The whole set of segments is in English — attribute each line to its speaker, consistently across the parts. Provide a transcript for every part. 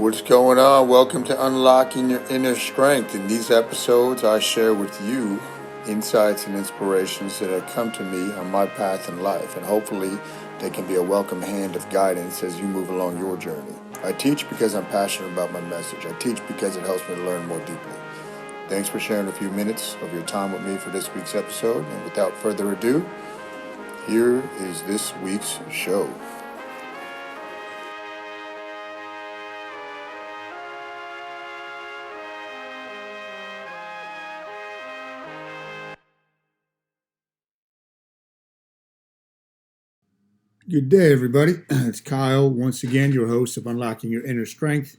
Speaker 1: What's going on? Welcome to Unlocking Your Inner Strength. In these episodes, I share with you insights and inspirations that have come to me on my path in life, and hopefully they can be a welcome hand of guidance as you move along your journey. I teach because I'm passionate about my message. I teach because it helps me to learn more deeply. Thanks for sharing a few minutes of your time with me for this week's episode, and without further ado, here is this week's show. Good day, everybody. It's Kyle, once again, your host of Unlocking Your Inner Strength.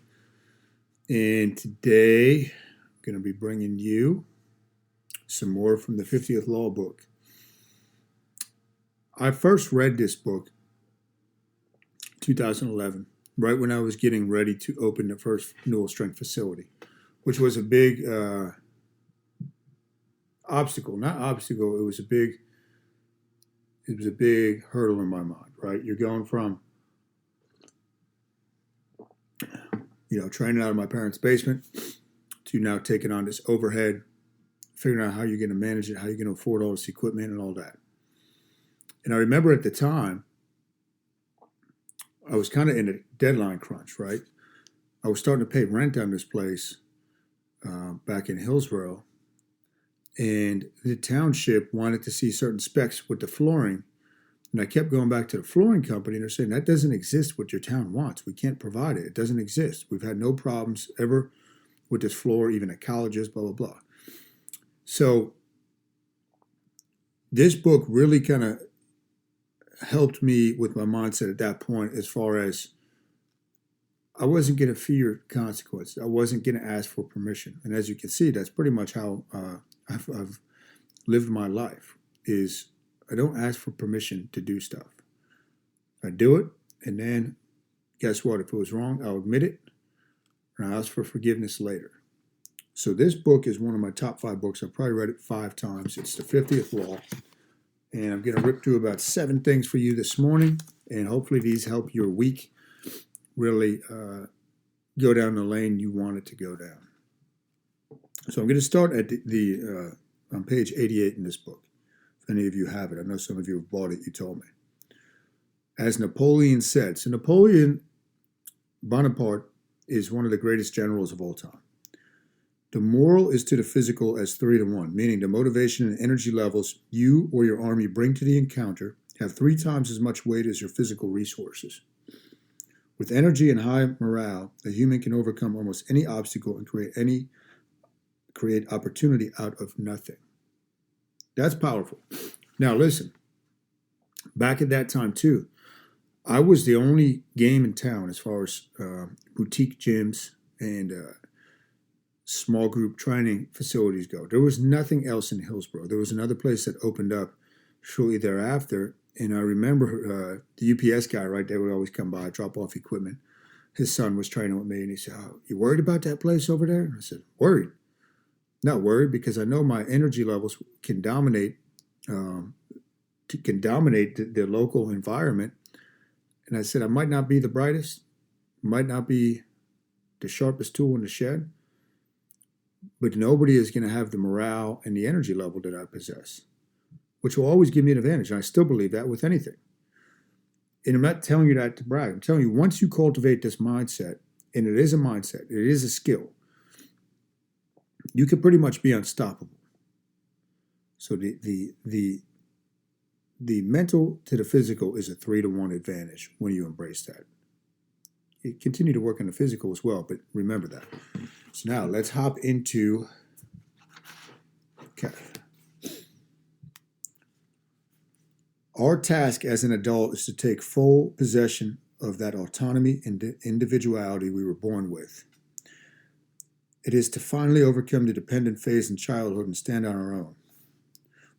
Speaker 1: And today, I'm going to be bringing you some more from the 50th Law book. I first read this book 2011, right when I was getting ready to open the first Newell Strength facility, which was a big obstacle. Not obstacle, it was a big hurdle in my mind, right? You're going from, training out of my parents' basement to now taking on this overhead, figuring out how you're going to manage it, how you're going to afford all this equipment and all that. And I remember at the time, I was kind of in a deadline crunch, right? I was starting to pay rent on this place back in Hillsborough, and the township wanted to see certain specs with the flooring. And I kept going back to the flooring company, and they're saying, that doesn't exist what your town wants. We can't provide it. It doesn't exist. We've had no problems ever with this floor, even at colleges, blah, blah, blah. So this book really kind of helped me with my mindset at that point, as far as I wasn't going to fear consequences. I wasn't going to ask for permission. And as you can see, that's pretty much how I've lived my life, is I don't ask for permission to do stuff. I do it, and then guess what? If it was wrong, I'll admit it, and I'll ask for forgiveness later. So this book is one of my top 5 books. I've probably read it 5 times. It's the 50th Law, and I'm going to rip through about 7 things for you this morning, and hopefully these help your week really go down the lane you want it to go down. So I'm going to start at on page 88 in this book. If any of you have it, I know some of you have bought it, you told me. As Napoleon said, so Napoleon Bonaparte is one of the greatest generals of all time. The moral is to the physical as 3 to 1, meaning the motivation and energy levels you or your army bring to the encounter have 3 times as much weight as your physical resources. With energy and high morale, a human can overcome almost any obstacle and create opportunity out of nothing. That's powerful. Now listen, back at that time too, I was the only game in town as far as boutique gyms and small group training facilities go. There was nothing else in Hillsborough. There was another place that opened up shortly thereafter, and I remember the UPS guy, right, they would always come by, drop off equipment. His son was training with me, and he said, "Oh, you worried about that place over there?" And I said, "Worried? Not worried, because I know my energy levels can dominate the local environment." And I said, I might not be the brightest, might not be the sharpest tool in the shed, but nobody is going to have the morale and the energy level that I possess, which will always give me an advantage. And I still believe that with anything. And I'm not telling you that to brag. I'm telling you, once you cultivate this mindset, and it is a mindset, it is a skill, you can pretty much be unstoppable. So the mental to the physical is a 3 to 1 advantage when you embrace that. You continue to work on the physical as well, but remember that. So now let's hop into, our task as an adult is to take full possession of that autonomy and individuality we were born with. It is to finally overcome the dependent phase in childhood and stand on our own.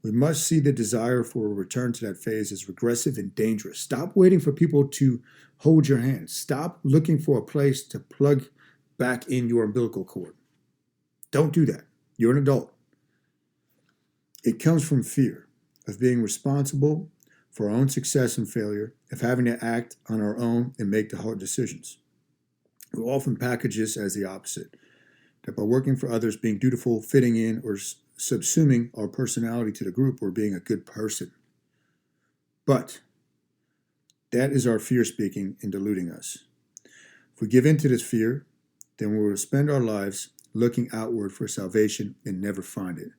Speaker 1: We must see the desire for a return to that phase as regressive and dangerous. Stop waiting for people to hold your hand. Stop looking for a place to plug back in your umbilical cord. Don't do that. You're an adult. It comes from fear of being responsible for our own success and failure, of having to act on our own and make the hard decisions. We often package this as the opposite, that by working for others, being dutiful, fitting in, or subsuming our personality to the group, or being a good person. But that is our fear speaking and deluding us. If we give in to this fear, then we will spend our lives looking outward for salvation and never find it.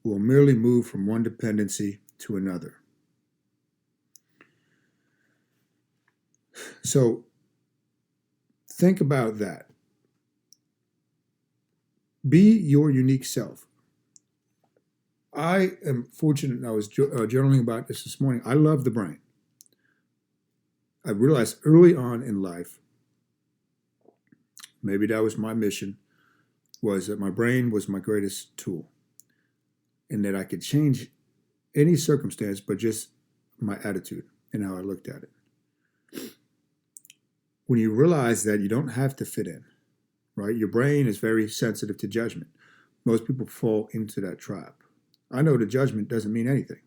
Speaker 1: We will merely move from one dependency to another. So think about that. Be your unique self. I am fortunate, and I was journaling about this morning. I love the brain. I realized early on in life, maybe that was my mission, was that my brain was my greatest tool, and that I could change any circumstance but just my attitude and how I looked at it. When you realize that you don't have to fit in, right? Your brain is very sensitive to judgment. Most people fall into that trap. I know the judgment doesn't mean anything.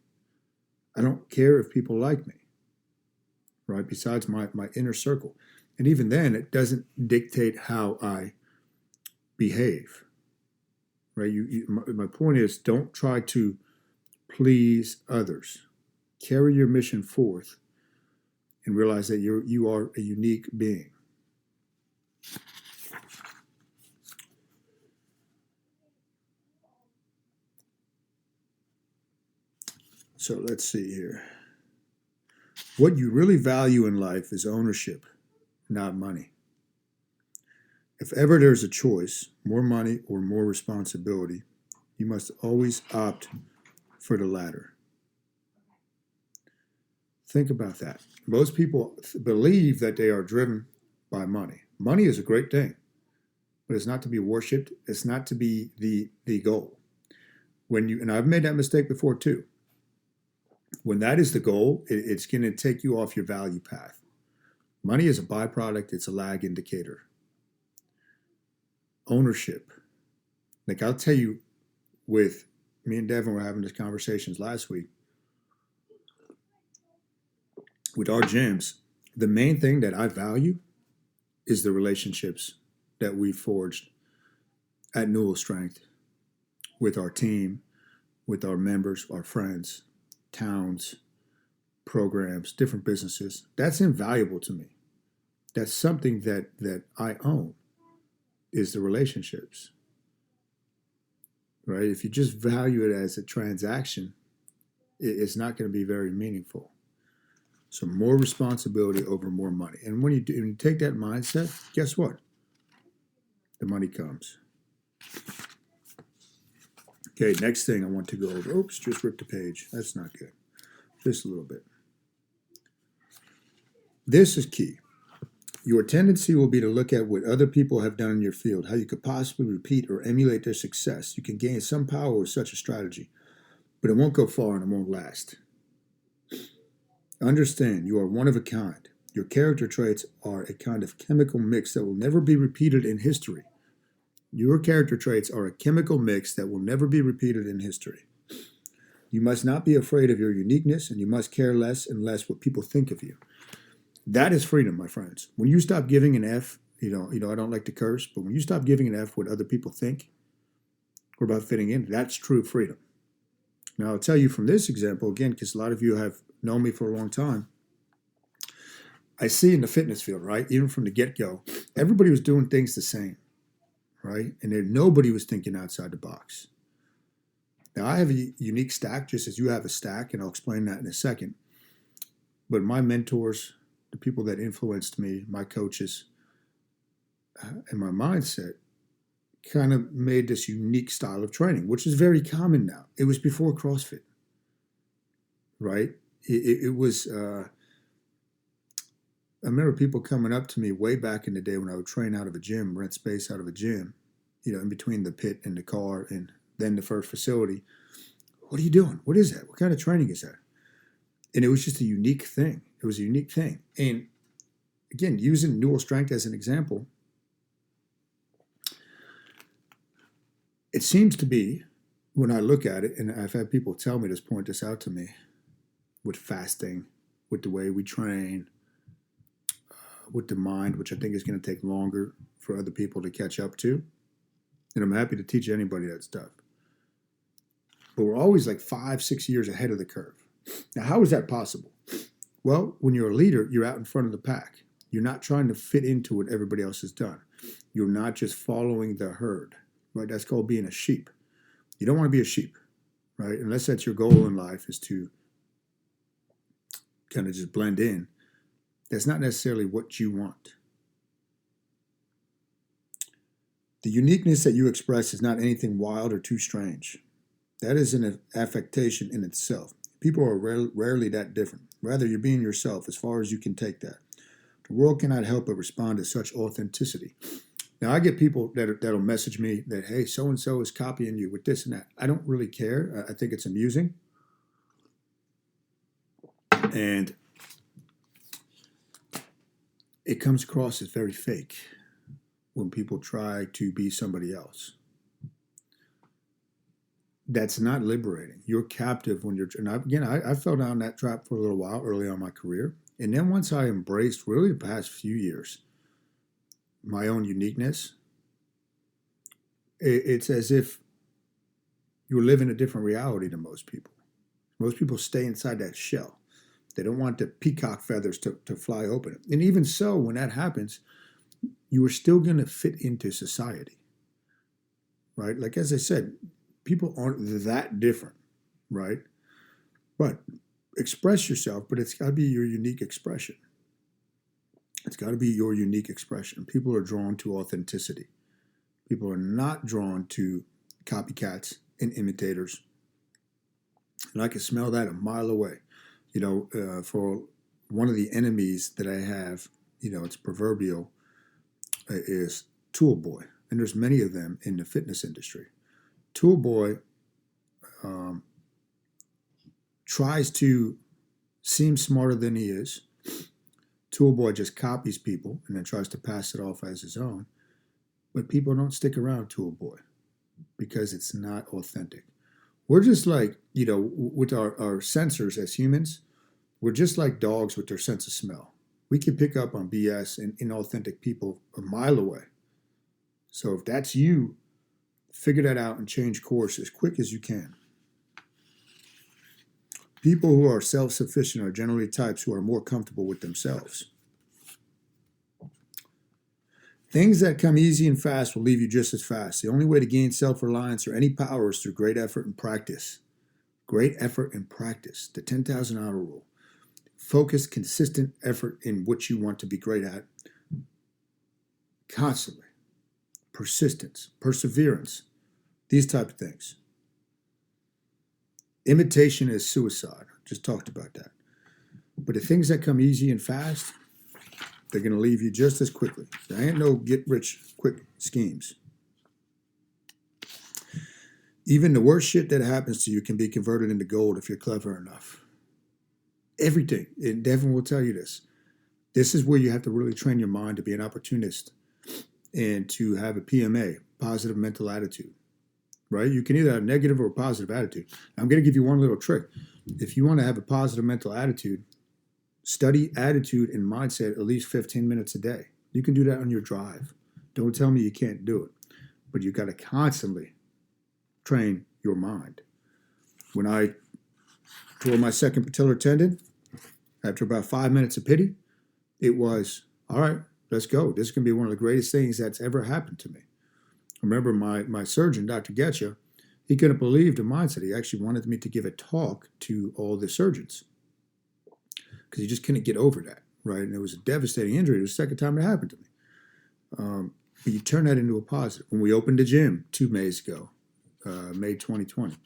Speaker 1: I don't care if people like me, right? Besides my inner circle. And even then, it doesn't dictate how I behave, right? My point is, don't try to please others. Carry your mission forth and realize that you are a unique being. So let's see here. What you really value in life is ownership, not money. If ever there's a choice, more money or more responsibility, you must always opt for the latter. Think about that. Most people believe that they are driven by money. Money is a great thing, but it's not to be worshipped. It's not to be the goal. And I've made that mistake before too. When that is the goal, it's going to take you off your value path. Money is a byproduct. It's a lag indicator. Ownership. Like I'll tell you, with me and Devin were having these conversations last week. With our gyms, the main thing that I value is the relationships that we forged at Newell Strength with our team, with our members, our friends, towns, programs, different businesses. That's invaluable to me. That's something that I own, is the relationships. Right? If you just value it as a transaction, it's not going to be very meaningful. So more responsibility over more money. And when you take that mindset, guess what? The money comes. Okay, next thing I want to go over. Oops, just ripped a page. That's not good. Just a little bit. This is key. Your tendency will be to look at what other people have done in your field, how you could possibly repeat or emulate their success. You can gain some power with such a strategy, but it won't go far and it won't last. Understand, you are one of a kind. Your character traits are a kind of chemical mix that will never be repeated in history. Your character traits are a chemical mix that will never be repeated in history. You must not be afraid of your uniqueness, and you must care less and less what people think of you. That is freedom, my friends. When you stop giving an F, I don't like to curse, but when you stop giving an F what other people think, or about fitting in, that's true freedom. Now, I'll tell you from this example, again, because a lot of you have known me for a long time, I see in the fitness field, right, even from the get-go, everybody was doing things the same, right? And nobody was thinking outside the box. Now, I have a unique stack, just as you have a stack, and I'll explain that in a second. But my mentors, the people that influenced me, my coaches, and my mindset kind of made this unique style of training, which is very common now. It was before CrossFit, right? It was, I remember people coming up to me way back in the day when I would train out of a gym, rent space out of a gym, in between the pit and the car and then the first facility. What are you doing? What is that? What kind of training is that? And it was just a unique thing. It was a unique thing. And again, using Newell Strength as an example, it seems to be, when I look at it, and I've had people tell me this, point this out to me, with fasting, with the way we train, with the mind, which I think is going to take longer for other people to catch up to. And I'm happy to teach anybody that stuff. But we're always like 5, 6 years ahead of the curve. Now, how is that possible? Well, when you're a leader, you're out in front of the pack. You're not trying to fit into what everybody else has done. You're not just following the herd, right? That's called being a sheep. You don't want to be a sheep, right? Unless that's your goal in life, is to kind of just blend in. That's not necessarily what you want. The uniqueness that you express is not anything wild or too strange. That is an affectation in itself. People are rarely that different. Rather, you're being yourself as far as you can take that. The world cannot help but respond to such authenticity. Now, I get people that'll message me that, hey, so-and-so is copying you with this and that. I don't really care. I think it's amusing. And it comes across as very fake when people try to be somebody else. That's not liberating. You're captive when you're, and I fell down that trap for a little while early on in my career. And then once I embraced, really the past few years, my own uniqueness, it's as if you're living a different reality than most people. Most people stay inside that shell. They don't want the peacock feathers to fly open. And even so, when that happens, you are still going to fit into society, right? Like, as I said, people aren't that different, right? But express yourself, but it's got to be your unique expression. It's got to be your unique expression. People are drawn to authenticity. People are not drawn to copycats and imitators. And I can smell that a mile away. You know, for one of the enemies that I have, you know, it's proverbial, is Tool Boy. And there's many of them in the fitness industry. Tool Boy tries to seem smarter than he is. Tool Boy just copies people and then tries to pass it off as his own. But people don't stick around Tool Boy because it's not authentic. We're just like, you know, with our sensors as humans, we're just like dogs with their sense of smell. We can pick up on BS and inauthentic people a mile away. So if that's you, figure that out and change course as quick as you can. People who are self-sufficient are generally types who are more comfortable with themselves. Things that come easy and fast will leave you just as fast. The only way to gain self-reliance or any power is through great effort and practice. Great effort and practice. The 10,000-hour rule. Focused, consistent effort in what you want to be great at. Constantly. Persistence. Perseverance. These type of things. Imitation is suicide. Just talked about that. But the things that come easy and fast, they're going to leave you just as quickly. There ain't no get-rich-quick schemes. Even the worst shit that happens to you can be converted into gold if you're clever enough. Everything. And Devin will tell you this. This is where you have to really train your mind to be an opportunist and to have a PMA, positive mental attitude. Right? You can either have a negative or a positive attitude. I'm going to give you one little trick. If you want to have a positive mental attitude, study attitude and mindset at least 15 minutes a day. You can do that on your drive. Don't tell me you can't do it. But you got to constantly train your mind. When I tore my second patellar tendon, after about 5 minutes of pity, it was, all right, let's go. This is going to be one of the greatest things that's ever happened to me. Remember my surgeon, Dr. Getcha, he couldn't believe the mindset. He actually wanted me to give a talk to all the surgeons because he just couldn't get over that, right? And it was a devastating injury. It was the second time it happened to me. But you turn that into a positive. When we opened the gym 2 Mays ago, May 2020,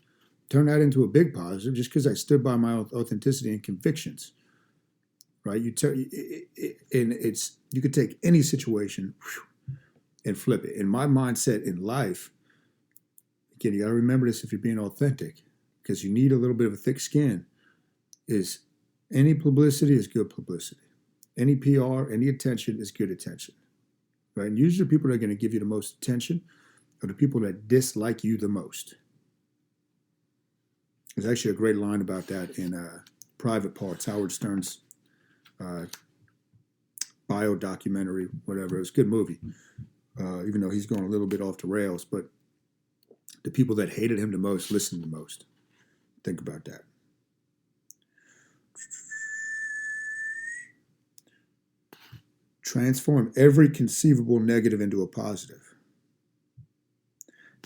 Speaker 1: turn that into a big positive just because I stood by my authenticity and convictions, right? You could take any situation and flip it. And my mindset in life, again, you got to remember this if you're being authentic, because you need a little bit of a thick skin, is any publicity is good publicity. Any PR, any attention is good attention. Right? And usually the people that are going to give you the most attention are the people that dislike you the most. There's actually a great line about that in Private Parts, Howard Stern's bio documentary, whatever. It was a good movie. even though he's going a little bit off the rails. But the people that hated him the most listened the most. Think about that. Transform every conceivable negative into a positive.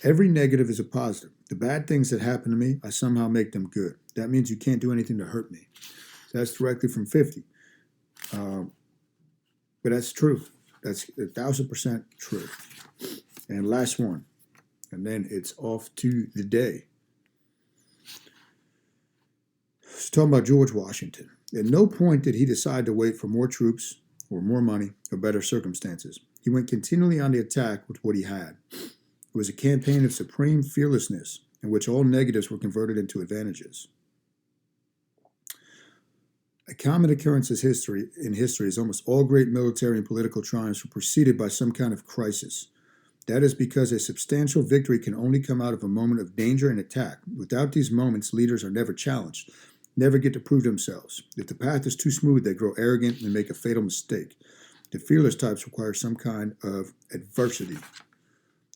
Speaker 1: Every negative is a positive. The bad things that happen to me, I somehow make them good. That means you can't do anything to hurt me. So that's directly from 50. But that's true. That's 1,000% true. And last one. And then it's off to the day. Let's talk about George Washington. At no point did he decide to wait for more troops or more money or better circumstances. He went continually on the attack with what he had. It was a campaign of supreme fearlessness in which all negatives were converted into advantages. A common occurrence in history is almost all great military and political triumphs were preceded by some kind of crisis. That is because a substantial victory can only come out of a moment of danger and attack. Without these moments, leaders are never challenged, never get to prove themselves. If the path is too smooth, they grow arrogant and make a fatal mistake. The fearless types require some kind of adversity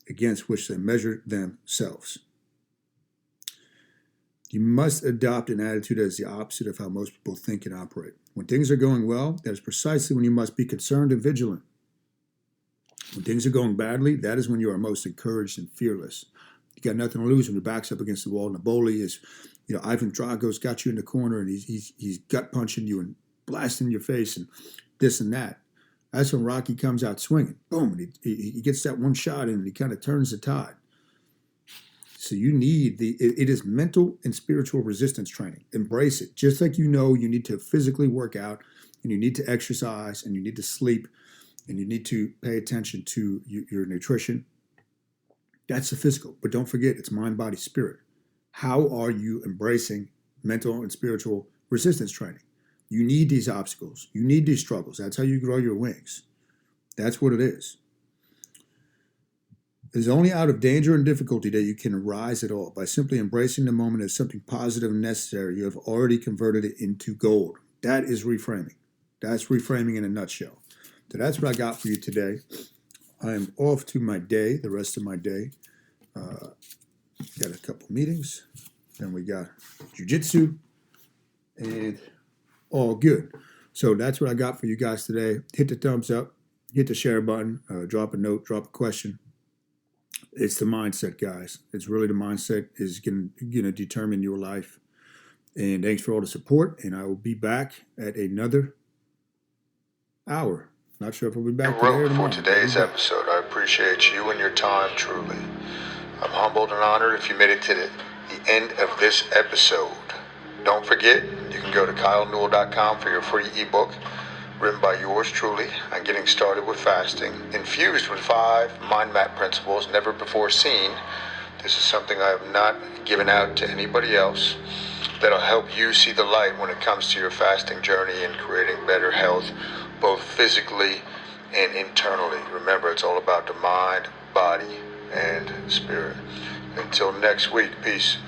Speaker 1: against which they measure themselves. You must adopt an attitude that is the opposite of how most people think and operate. When things are going well, that is precisely when you must be concerned and vigilant. When things are going badly, that is when you are most encouraged and fearless. You got nothing to lose when your back's up against the wall. Napoleon is, Ivan Drago's got you in the corner and he's gut punching you and blasting your face and this and that. That's when Rocky comes out swinging. Boom, and he gets that one shot in and he kind of turns the tide. So you need it is mental and spiritual resistance training. Embrace it. Just like you need to physically work out and you need to exercise and you need to sleep and you need to pay attention to your nutrition. That's the physical. But don't forget, it's mind, body, spirit. How are you embracing mental and spiritual resistance training? You need these obstacles. You need these struggles. That's how you grow your wings. That's what it is. It is only out of danger and difficulty that you can rise at all. By simply embracing the moment as something positive and necessary, you have already converted it into gold. That is reframing. That's reframing in a nutshell. So that's what I got for you today. I am off to my day, the rest of my day. Got a couple meetings. Then we got jiu-jitsu. And all good. So that's what I got for you guys today. Hit the thumbs up. Hit the share button. Drop a note. Drop a question. It's the mindset, guys. It's really the mindset is going to determine your life. And thanks for all the support. And I will be back at another hour. Not sure if we'll be back today or tomorrow.
Speaker 2: For today's episode, I appreciate you and your time truly. I'm humbled and honored if you made it to the end of this episode. Don't forget, you can go to kylenewell.com for your free ebook written by yours truly on getting started with fasting, infused with 5 mind map principles never before seen. This is something I have not given out to anybody else that'll help you see the light when it comes to your fasting journey and creating better health, both physically and internally. Remember, it's all about the mind, body, and spirit. Until next week, peace.